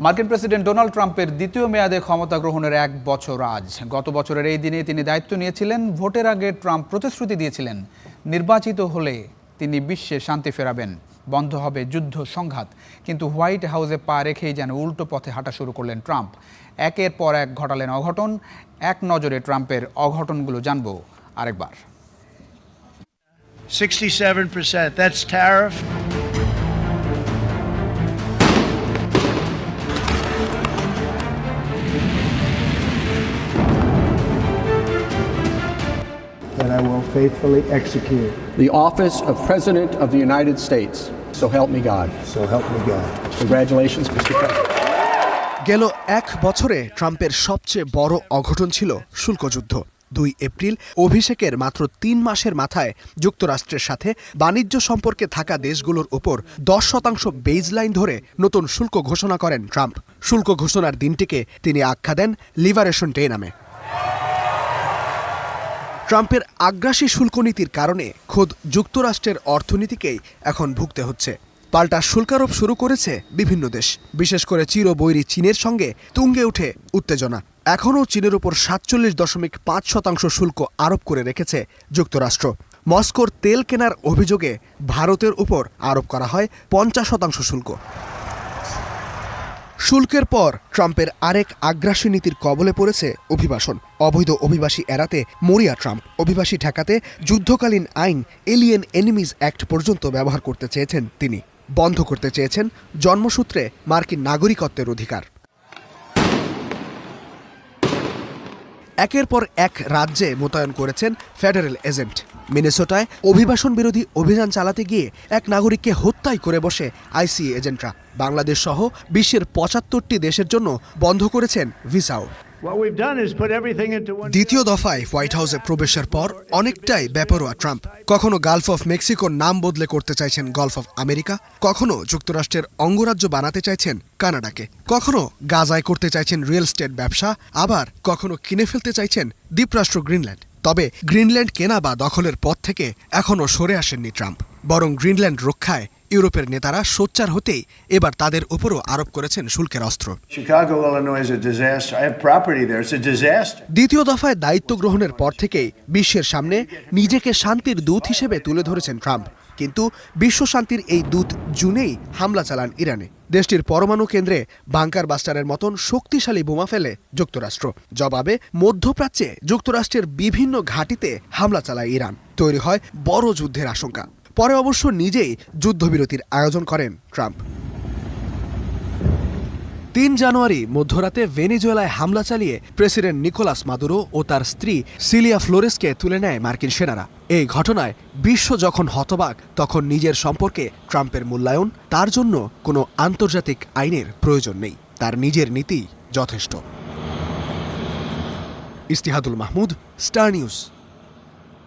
মার্কিন president Donald ট্রাম্পের দ্বিতীয় মেয়াদে ক্ষমতা গ্রহণের 1 বছর আজ। গত বছরের এই দিনে তিনি দায়িত্ব নিয়েছিলেন। ভোটের আগে ট্রাম্প প্রতিশ্রুতি দিয়েছিলেন, নির্বাচিত হলে তিনি বিশ্বে শান্তি ফেরাবেন, বন্ধ হবে যুদ্ধ সংঘাত। কিন্তু হোয়াইট হাউসে পা রেখেই যেন উল্টো পথে হাঁটা শুরু করলেন ট্রাম্প। একের পর এক ঘটালেন অঘটন। এক নজরে ট্রাম্পের অঘটনগুলো জানব আরেকবার। 67%, that's tariff. That I will faithfully execute. The office of President of the United States. So help me God. So help me God. Congratulations, Mr. President. গেল 1 বছরে ট্রাম্পের সবচেয়ে বড় অঘটন ছিল শুল্কযুদ্ধ। 2 এপ্রিল অভিষেকের মাত্র 3 মাসের মাথায় যুক্তরাষ্ট্রের সাথে বাণিজ্য সম্পর্কে থাকা দেশগুলোর উপর 10% বেজলাইন ধরে নতুন শুল্ক ঘোষণা করেন ট্রাম্প। শুল্ক ঘোষণার দিনটিকে তিনি আখ্যা দেন লিবারেশন ডে নামে। ট্রাম্পের আগ্রাসী শুল্ক নীতির কারণে খোদ যুক্তরাষ্ট্রের অর্থনীতিকেই এখন ভুগতে হচ্ছে। পাল্টা শুল্কারোপ শুরু করেছে বিভিন্ন দেশ, বিশেষ করে চিরবৈরী চীনের সঙ্গে তুঙ্গে উঠে উত্তেজনা। এখনও চীনের উপর 47.5% শুল্ক আরোপ করে রেখেছে যুক্তরাষ্ট্র। মস্কোর তেল কেনার অভিযোগে ভারতের উপর আরোপ করা হয় 50% শুল্ক। শুল্কের পর ট্রাম্পের আরেক আগ্রাসী নীতির কবলে পড়েছে অভিবাসন। অবৈধ অভিবাসী এড়াতে মরিয়া ট্রাম্প। অভিবাসী ঠেকাতে যুদ্ধকালীন আইন এলিয়েন এনিমিজ অ্যাক্ট পর্যন্ত ব্যবহার করতে চেয়েছেন তিনি। বন্ধ করতে চেয়েছেন জন্মসূত্রে মার্কিন নাগরিকত্বের অধিকার। একের পর এক রাজ্যে মোতায়েন করেছেন ফেডারেল এজেন্ট। মিনেসোটায় অভিবাসন বিরোধী অভিযান চালাতে গিয়ে এক নাগরিককে হত্যাই করে বসে আইসিএ এজেন্টরা। বাংলাদেশ সহ বিশ্বের 75টি দেশের জন্য বন্ধ করেছেন ভিসাও। দ্বিতীয় দফায় হোয়াইট হাউসে প্রবেশের পর অনেকটাই বেপরোয়া ট্রাম্প। কখনো গালফ অফ মেক্সিকোর নাম বদলে করতে চাইছেন গলফ অফ আমেরিকা, কখনো যুক্তরাষ্ট্রের অঙ্গরাজ্য বানাতে চাইছেন কানাডাকে, কখনো গাজায় করতে চাইছেন রিয়েল এস্টেট ব্যবসা, আবার কখনো কিনে ফেলতে চাইছেন দ্বীপরাষ্ট্র গ্রিনল্যান্ড। তবে গ্রিনল্যান্ড কেনা বা দখলের পথ থেকে এখনও সরে আসেননি ট্রাম্প। বরং গ্রিনল্যান্ড রক্ষায় ইউরোপের নেতারা সোচ্চার হতেই এবার তাদের উপরও আরোপ করেছেন শুল্কের অস্ত্র। দ্বিতীয় দফায় দায়িত্ব গ্রহণের পর থেকেই বিশ্বের সামনে নিজেকে শান্তির দূত হিসেবে তুলে ধরেছেন ট্রাম্প। কিন্তু বিশ্ব শান্তির এই দূত জুনেই হামলা চালান ইরানে। দেশটির পরমাণু কেন্দ্রে বাংকার বাস্টারের মতন শক্তিশালী বোমা ফেলে যুক্তরাষ্ট্র। জবাবে মধ্যপ্রাচ্যে যুক্তরাষ্ট্রের বিভিন্ন ঘাঁটিতে হামলা চালায় ইরান। তৈরি হয় বড় যুদ্ধের আশঙ্কা। পরে অবশ্য নিজেই যুদ্ধবিরতির আয়োজন করেন ট্রাম্প। 3 জানুয়ারি মধ্যরাতে ভেনেজুয়েলায় হামলা চালিয়ে প্রেসিডেন্ট নিকোলাস মাদুরো ও তার স্ত্রী সিলিয়া ফ্লোরেসকে তুলে নেয় মার্কিন সেনারা। এই ঘটনায় বিশ্ব যখন হতবাক, তখন নিজের সম্পর্কে ট্রাম্পের মূল্যায়ন, তার জন্য কোনো আন্তর্জাতিক আইনের প্রয়োজন নেই, তার নিজের নীতি যথেষ্ট। ইস্তিহাদুল মাহমুদ, স্টার নিউজ।